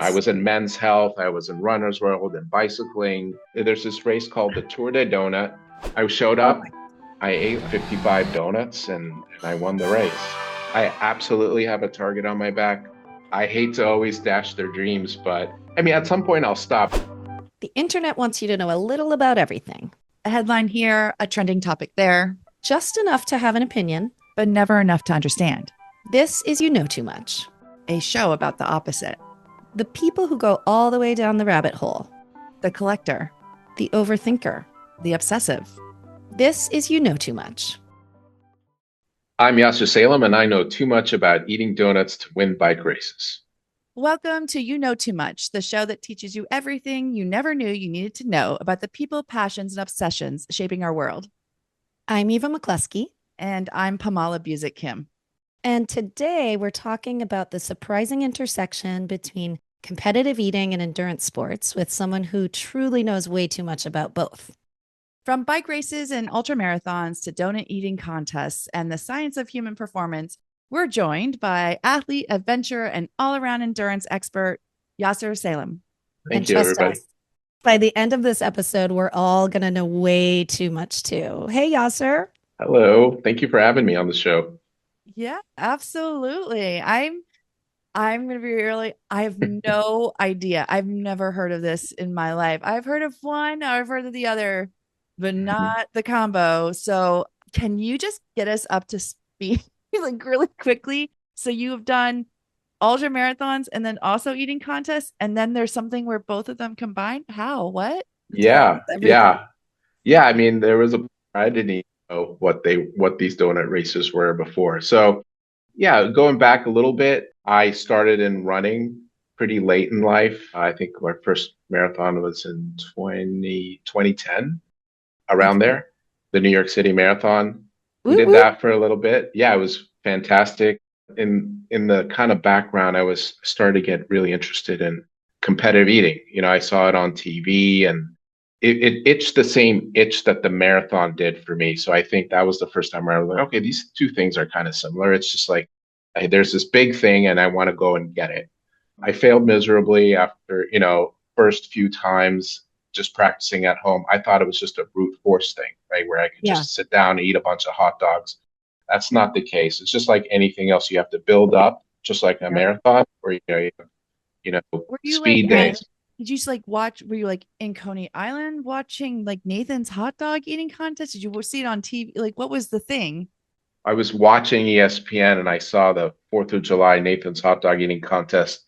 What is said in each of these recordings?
I was in Men's Health, I was in Runner's World and bicycling. There's this race called the Tour de Donut. I showed Oh up, I ate 55 donuts and I won the race. I absolutely have a target on my back. I hate to always dash their dreams, but I mean, at some point I'll stop. The internet wants you to know a little about everything, A headline here, a trending topic there, just enough to have an opinion. but never enough to understand. This is You Know Too Much. A show about the opposite. The people who go all the way down the rabbit hole, The collector, the overthinker. the obsessive. This is You Know Too Much. I'm Yasir Salem and I know too much about eating donuts to win bike races. Welcome to You Know Too Much, the show that teaches you everything you never knew you needed to know about the people, passions, and obsessions shaping our world. I'm Eva McCluskey, And I'm Pamela Busick Kim. and today we're talking about the surprising intersection between competitive eating and endurance sports with someone who truly knows way too much about both. From bike races and ultramarathons to donut eating contests and the science of human performance, we're joined by athlete, adventurer, and all-around endurance expert, Yasir Salem. Thank And you, trust everybody. us, by the end of this episode, we're all going to know way too much too. Hey, Yasser. Hello. Thank you for having me on the show. Yeah, absolutely. I'm gonna be really, I have no idea. I've never heard of this in my life. I've heard of one, I've heard of the other, but not the combo. So can you just get us up to speed like really quickly? So you have done ultra marathons and then also eating contests, and then there's something where both of them combine. How? What? Tell us Yeah, everything. yeah. Yeah, I mean, there was a I didn't even know what these donut races were before. So, yeah, going back a little bit, I started in running pretty late in life. I think my first marathon was in 2010, around Okay. there, the New York City Marathon. We Woo did woo. that for a little bit. Yeah, it was fantastic. In the kind of background, I was starting to get really interested in competitive eating. You know, I saw it on TV and it itched the same itch that the marathon did for me. So I think that was the first time where I was like, okay, these two things are kind of similar. It's just like, hey, there's this big thing and I want to go and get it. I failed miserably after, first few times just practicing at home. I thought it was just a brute force thing, right? Where I could Yeah. just sit down and eat a bunch of hot dogs. That's not the case. It's just like anything else. You have to build up, just like a Yep. marathon, or Were you like, speed days. did you just like watch, were you like in Coney Island watching like Nathan's hot dog eating contest? Did you see it on TV? Like, what was the thing? I was watching ESPN and I saw the 4th of July Nathan's hot dog eating contest.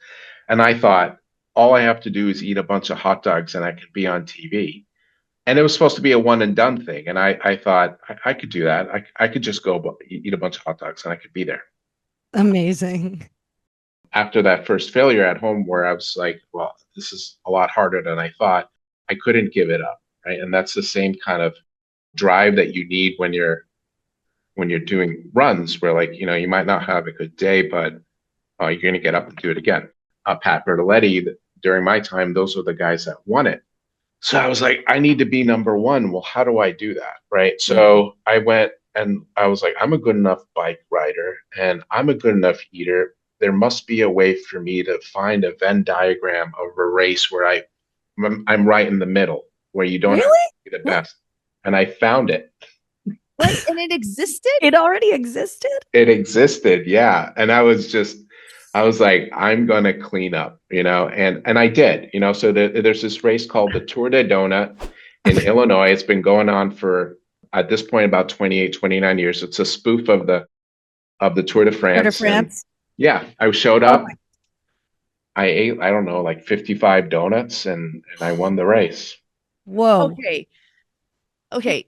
And I thought, all I have to do is eat a bunch of hot dogs and I could be on TV. And it was supposed to be a one and done thing. And I thought I could do that. I could just go eat a bunch of hot dogs and I could be there. Amazing. After that first failure at home, where I was like, well, this is a lot harder than I thought, I couldn't give it up. Right. And that's the same kind of drive that you need when you're doing runs where like, you might not have a good day, but you're going to get up and do it again. Pat Bertoletti, during my time, those were the guys that won it. So I was like, I need to be number one. Well, how do I do that? Right. So I went and I was like, I'm a good enough bike rider and I'm a good enough eater. There must be a way for me to find a Venn diagram of a race where I'm right in the middle, where you don't have Really? to be the best. And I found it. What? And it existed? It already existed? It existed, yeah. And I was like, I'm gonna clean up, and I did, So there's this race called the Tour de Donut in Illinois. It's been going on for at this point about 28, 29 years. It's a spoof of the Tour de Tour de France. And France. yeah, I showed Oh up. my. I ate, I don't know, like 55 donuts and I won the race. Whoa. Okay. Okay.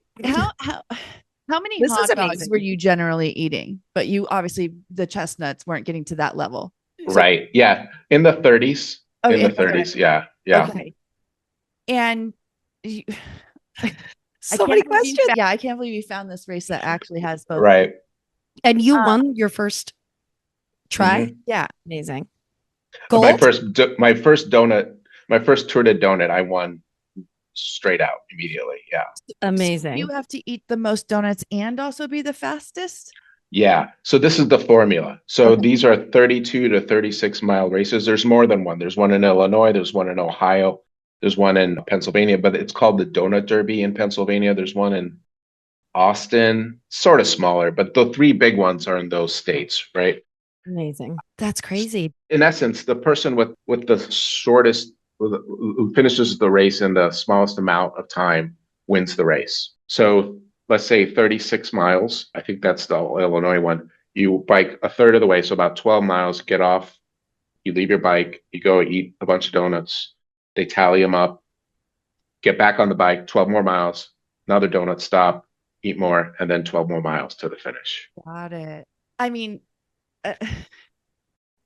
How many This is hot dogs amazing. were you generally eating? But you obviously the chestnuts weren't getting to that level. So, Right. Yeah. In the 30s. okay, In the in the 30s. Yeah. Yeah. okay. And you, I So can't many believe you, questions. yeah, I can't believe you found this race that actually has both. Right. And you Uh, won your first try? Mhm. Yeah. Amazing. My Gold? first donut, my first Tour de Donut, I won straight out immediately. Yeah. So Amazing. you have to eat the most donuts and also be the fastest? Yeah. So this is the formula. So these are 32 to 36-mile races. There's more than one. There's one in Illinois, there's one in Ohio, there's one in Pennsylvania, but it's called the Donut Derby in Pennsylvania. There's one in Austin, sort of smaller, but the three big ones are in those states, right? Amazing. That's crazy. In essence, the person with the shortest who finishes the race in the smallest amount of time wins the race. So let's say 36 miles. I think that's the Illinois one. You bike a third of the way, so about 12 miles, get off, you leave your bike, you go eat a bunch of donuts. They tally them up, get back on the bike, 12 more miles, another donut stop, eat more, and then 12 more miles to the finish. Got it. I mean, uh,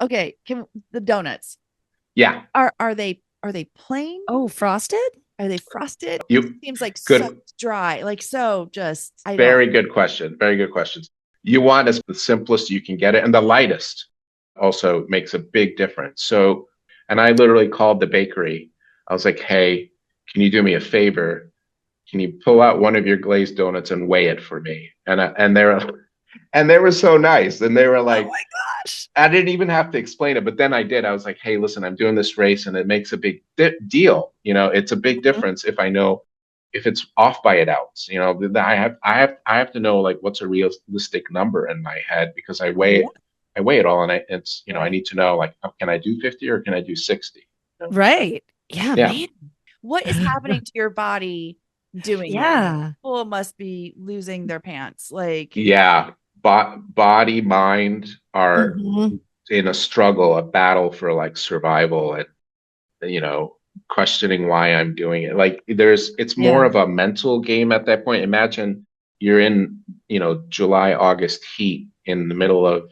okay, the donuts Yeah, are they plain? Oh, frosted? Are they frosted? you Seems like so good. dry, like so just I don't. Very good question. Very good questions. You want as the simplest you can get it, and the lightest also makes a big difference. So, and I literally called the bakery. I was like, "Hey, can you do me a favor? Can you pull out one of your glazed donuts and weigh it for me?" And they were so nice, and they were Oh like, my gosh. I didn't even have to explain it, but then I did. I was like, "Hey, listen, I'm doing this race, and it makes a big deal. You know, it's a big Mhm. difference if I know if it's off by an ounce. You know, I have to know like what's a realistic number in my head because Yeah. I weigh it all, and it's I Right. need to know like, can I do 50 or can I do 60? Right. Yeah, Yeah, man. What is happening to your body doing this? Yeah. People must be losing their pants. Like, yeah. Body, mind are Mhm. in a struggle, a battle for like survival, and you know, questioning why I'm doing it. Like it's more Yeah. of a mental game at that point. Imagine you're in, July, August heat in the middle of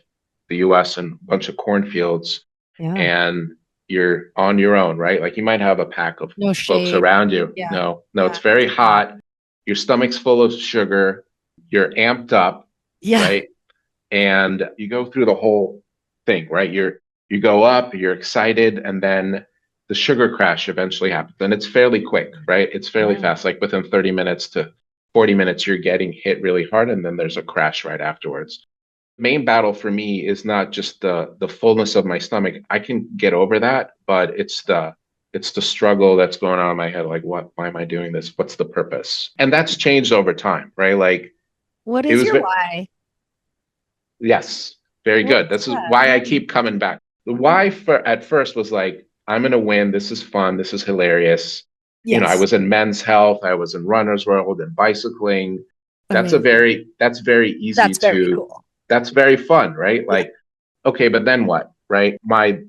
the US and a bunch of cornfields Yeah. and you're on your own, right? Like you might have a pack of No folks shade. around you. yeah, No, no, it's yeah. very hot. Your stomach's full of sugar. You're amped up, Yeah. right? And you go through the whole thing, right? You go up, you're excited, and then the sugar crash eventually happens. And it's fairly quick, right? It's fairly Yeah. fast. Like within 30 minutes to 40 minutes, you're getting hit really hard, and then there's a crash right afterwards. Main battle for me is not just the fullness of my stomach. I can get over that, but it's the struggle that's going on in my head. Like, why am I doing this? What's the purpose? And that's changed over time, right? Like What it is was your why? Yes, very What good. is This is that? why Yeah. I keep coming back. The why for at first was like, I'm gonna win. This is fun. This is hilarious. I Yes. was in Men's Health. I was in Runner's World and bicycling. Amazing. That's very easy That's very to. cool. That's very fun, right? Yeah. Like, okay, but then what, right? My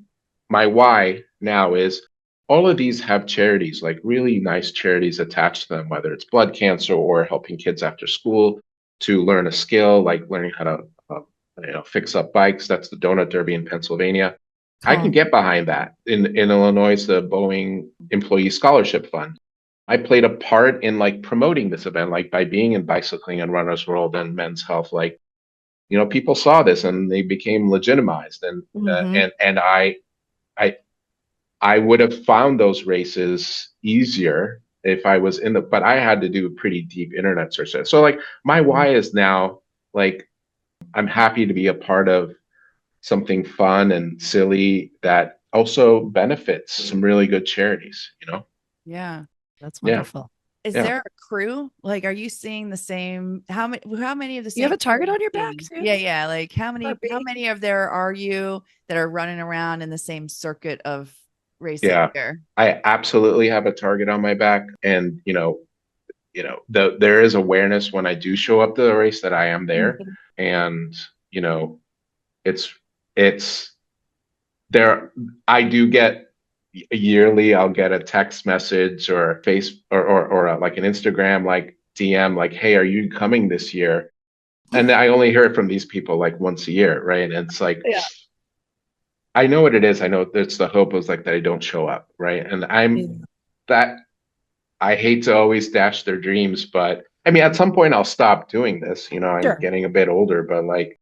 why now is all of these have charities, like really nice charities attached to them, whether it's blood cancer or helping kids after school to learn a skill, like learning how to fix up bikes. That's the Donut Derby in Pennsylvania. I can Cool. get behind that. In Illinois, the Boeing Employee Scholarship Fund. I played a part in like promoting this event, like by being in bicycling and Runner's World and Men's Health. Like, people saw this and they became legitimized, and Hmm. I I would have found those races easier if I was in but I had to do a pretty deep internet search. So like my why is now like I'm happy to be a part of something fun and silly that also benefits some really good charities. Yeah. That's Yeah, wonderful. Is yeah. there a crew? Like, are you seeing the same? How many of the You have same a target people are on your you back seeing? too? Yeah, yeah. Like, how Puppy. many of there are you that are running around in the same circuit of racing Yeah. here? I absolutely have a target on my back, and there is awareness when I do show up to the race that I am there, Mhm. and you know it's it's there. I do get yearly. I'll get a text message or face or like an Instagram like DM like, "Hey, are you coming this year?" And I only hear it from these people like once a year, right? And it's like Yeah. I know what it is. I know it's the hope was like that I don't show up, right? And Yeah. that I hate to always dash their dreams, but I mean, at some point I'll stop doing this. I'm Sure. getting a bit older, but like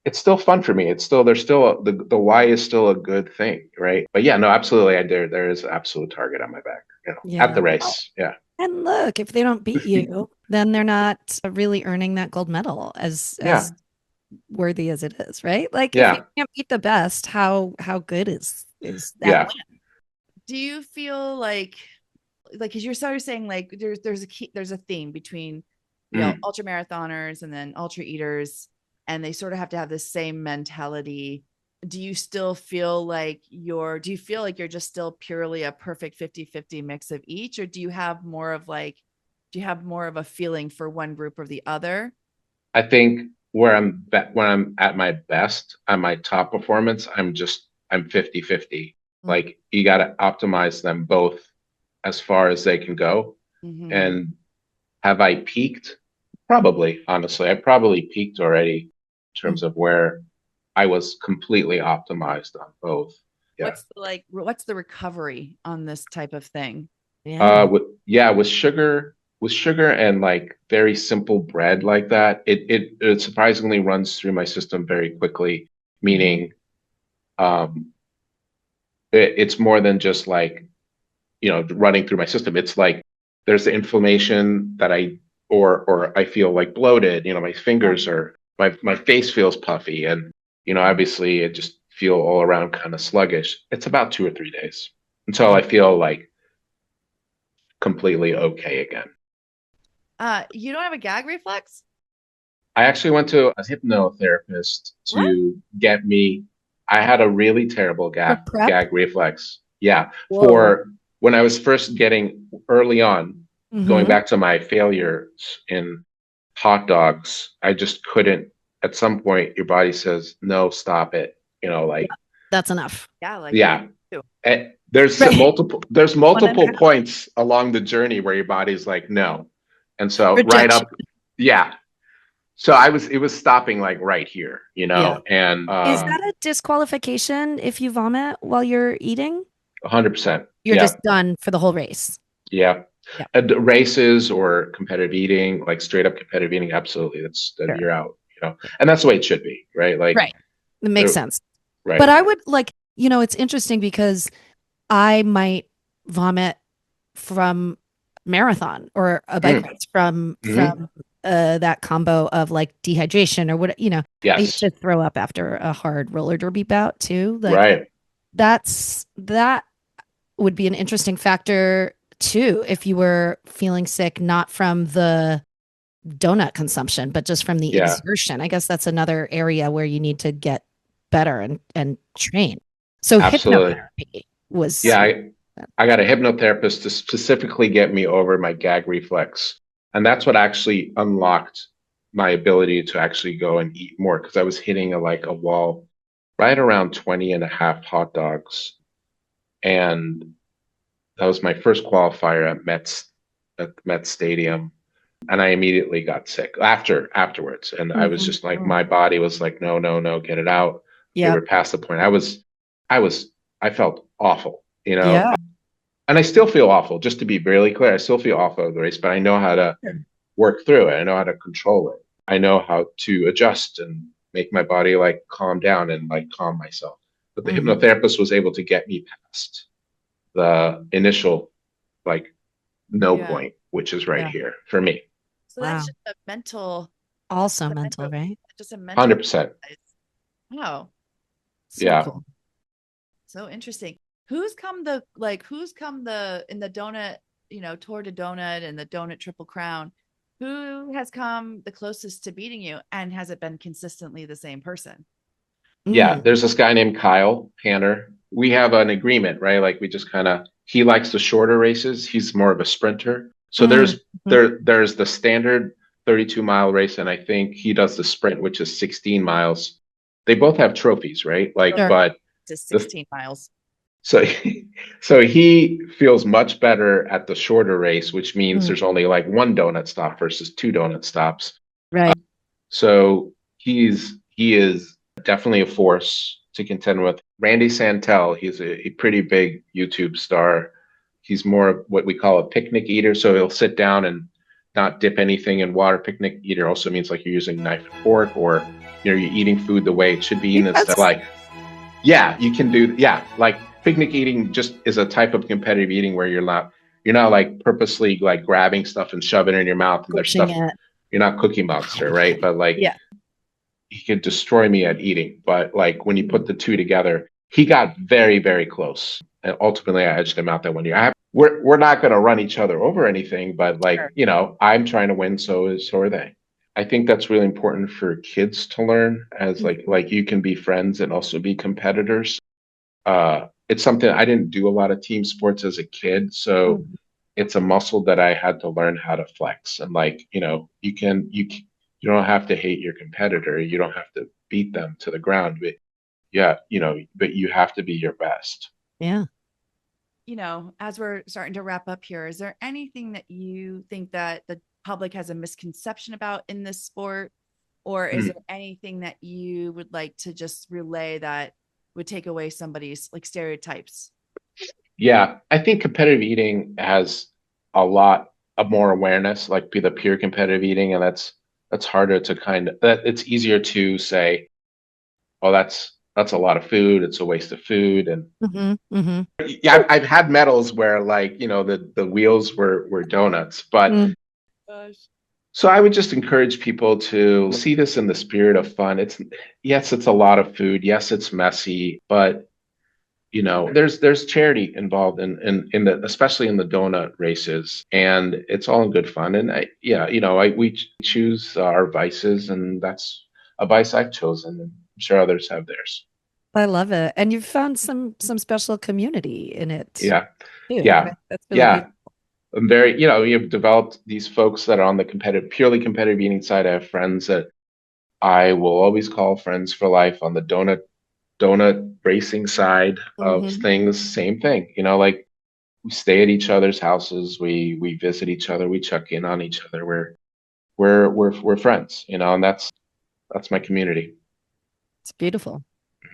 it's still fun for me. It's still there's still the why is still a good thing, right? But yeah, no, absolutely. There is an absolute target on my back, at Yeah. the Well, race. Yeah. and look, if they don't beat you, then they're not really earning that gold medal as Yeah. worthy as it is, right? Like if you Yeah. can't beat the best, how good is that Yeah. win? Do you feel like, because you're sort of saying like there's a theme between Mm. ultra marathoners and then ultra eaters, and they sort of have to have the same mentality. Do you still feel like do you feel like you're just still purely a perfect 50-50 mix of each, or do you have more of a feeling for one group or the other? I think when I'm at my best, at my top performance, I'm 50-50. Like you got to optimize them both as far as they can go. Mm-hmm. And have I peaked? Probably, honestly. I probably peaked already in terms of where I was completely optimized on both. Yeah. What's the recovery on this type of thing? Yeah. With sugar and like very simple bread like that, it surprisingly runs through my system very quickly, meaning um it's more than just like, running through my system. It's like there's the inflammation that or I feel like bloated, my fingers are my face feels puffy and obviously it just feel all around kind of sluggish. It's about 2 or 3 days until I feel like completely okay again. You don't have a gag reflex? I actually went to a hypnotherapist What? to get me. I had a really terrible For prep? gag reflex. Yeah, Whoa. for when I was first getting early on, going Mm-hmm. back to my failures in hot dogs, I just couldn't. At some point, your body says, "No, stop it." Like That's enough. Yeah, like I yeah. do. There's Right. there's One and a multiple half. points along the journey where your body's like, "No," and so right Rejection. up, yeah. So it was stopping like right here, Yeah. and Is that a disqualification if you vomit while you're eating? 100%. You're Yeah, just done for the whole race. yeah. Yeah. And races or competitive eating, like straight up competitive eating, absolutely. Then Sure. you're out, and that's the way it should be, right? Like, Right. It makes there, sense. But right. I would like, it's interesting because I might vomit from marathon or a bike Mm, race from hmm. that combo of like dehydration or what, I used Yes, to throw up after a hard roller derby bout too. Like right. that would be an interesting factor too if you were feeling sick not from the donut consumption but just from the Yeah, exertion. I guess that's another area where you need to get better and train. So absolutely. hypnotherapy was Yeah, I got a hypnotherapist to specifically get me over my gag reflex. And that's what actually unlocked my ability to actually go and eat more because I was hitting like a wall right around 20 and a half hot dogs. And that was my first qualifier at Met Stadium. And I immediately got sick afterwards. And I was just like, Mhm. my body was like, no, no, no, get it out. Okay, Yep. we're past the point. I was, I felt awful, Yeah. and I still feel awful. Just to be really clear, I still feel awful of the race, but I know how to Sure. work through it. I know how to control it. I know how to adjust and make my body like calm down and like calm myself. But the Mhm. hypnotherapist was able to get me past the initial like no Yeah. point, which is right Yeah. here for me. So that's Wow. just a mental, Also a mental, mental, right? just a mental. 100%. Wow, So Yeah. cool. so interesting. Who's come the in the donut, Tour de Donut and the Donut Triple Crown? Who has come the closest to beating you, and has it been consistently the same person? Yeah. Mm. There's this guy named Kyle Hanner. We have an agreement, right? Like we just kind of, he likes the shorter races. He's more of a sprinter. So Mm. there's the standard 32-mile race, and I think he does the sprint, which is 16 miles. They both have trophies, right? Like, Sure. but To the 16 miles. so so he feels much better at the shorter race, which means Mm. there's only like one donut stop versus two donut stops. Right. So he is definitely a force to contend with. Randy Santel, he's a pretty big YouTube star. He's more of what we call a picnic eater. So he'll sit down and not dip anything in water. Picnic eater also means like you're using knife and fork, or you're eating food the way it should be I think eaten instead. that's Like, yeah, you can do, yeah, like picnic eating just is a type of competitive eating where you're not like purposely like grabbing stuff and shoving it in your mouth and there's pushing stuff. it. You're not Cookie Monster, right? But like Yeah. he could destroy me at eating. But like when you put the two together, he got very, very close. And ultimately, I edged him out that 1 year. We're not going to run each other over or anything, but like, you know, I'm trying to win, so are they. I think that's really important for kids to learn as like you can be friends and also be competitors. It's something I didn't do a lot of team sports as a kid, so it's a muscle that I had to learn how to flex. And like, you know, you don't have to hate your competitor. You don't have to beat them to the ground, but yeah, you know, but you have to be your best. Yeah. You know, as we're starting to wrap up here, is there anything that you think that the public has a misconception about in this sport? Or is there anything that you would like to just relay that would take away somebody's like stereotypes? Yeah, I think competitive eating has a lot of more awareness, like be the pure competitive eating, and that's harder to kind of that it's easier to say, oh, that's a lot of food, it's a waste of food. And yeah, I've had medals where like, you know, the wheels were donuts, but Gosh. so I would just encourage people to see this in the spirit of fun. It's yes, it's a lot of food. Yes, it's messy, but you know, there's charity involved in the especially in the donut races, and it's all in good fun. And I, yeah, you know, we choose our vices, and that's a vice I've chosen, and I'm sure others have theirs. I love it. And you've found some special community in it Yeah, too. yeah, That's really yeah. beautiful. I'm very, you know, you've developed these folks that are on the purely competitive eating side. I have friends that I will always call friends for life on the donut racing side of things. Same thing, you know, like we stay at each other's houses, we visit each other, we check in on each other. We're friends, you know, and that's my community. It's beautiful.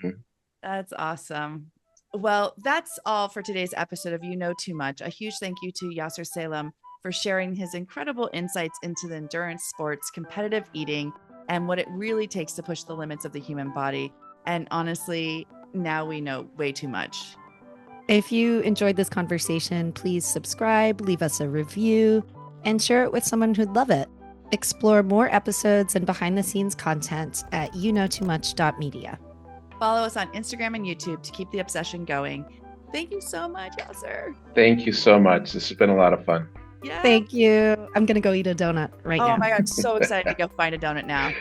Mhm. That's awesome. Well, that's all for today's episode of You Know Too Much. A huge thank you to Yasir Salem for sharing his incredible insights into the endurance sports, competitive eating, and what it really takes to push the limits of the human body. And honestly, now we know way too much. If you enjoyed this conversation, please subscribe, leave us a review, and share it with someone who'd love it. Explore more episodes and behind the scenes content at youknowtoomuch.media. Follow us on Instagram and YouTube to keep the obsession going. Thank you so much, Yasir. Thank you so much. This has been a lot of fun. Yeah. Thank you. I'm going to go eat a donut right now. Oh my God, so excited to go find a donut now.